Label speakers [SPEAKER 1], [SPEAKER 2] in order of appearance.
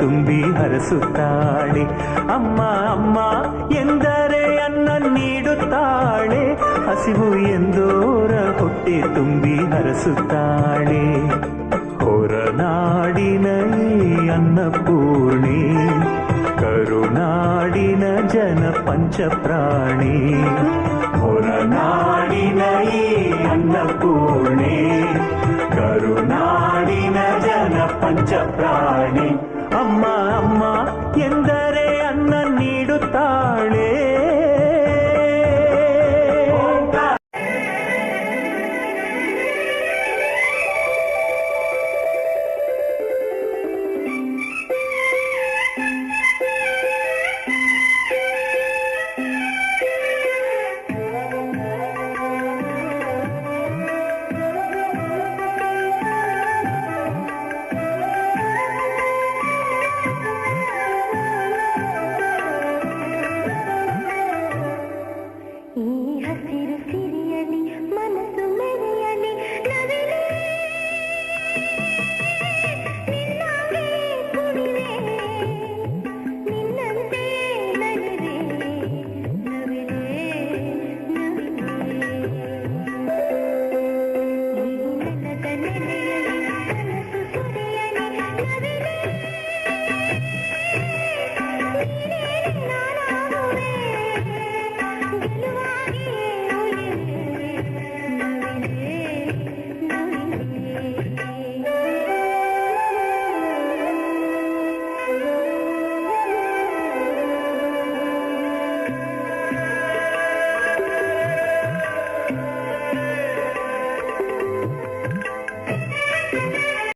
[SPEAKER 1] ತುಂಬಿ ಹರಸುತ್ತಾಳೆ. ಅಮ್ಮ ಅಮ್ಮ ಎಂದರೆ ಅನ್ನ ನೀಡುತ್ತಾಳೆ, ಹಸಿವು ಎಂದೋರ ಹೊಟ್ಟೆ ತುಂಬಿ ಹರಸುತ್ತಾಳೆ. ಹೊರನಾಡಿನ ಈ ಅನ್ನಪೂರ್ಣಿ, ಕರುನಾಡಿನ ಜನ ಪಂಚಪ್ರಾಣಿ. ಹೊರನಾಡಿನ ಈ ಅನ್ನಪೂರ್ಣಿ, ಕರುನಾಡಿನ ಜನ ಪಂಚಪ್ರಾಣಿ. ಅಮ್ಮ ಅಮ್ಮ ಎಂದರೆ ಅನ್ನ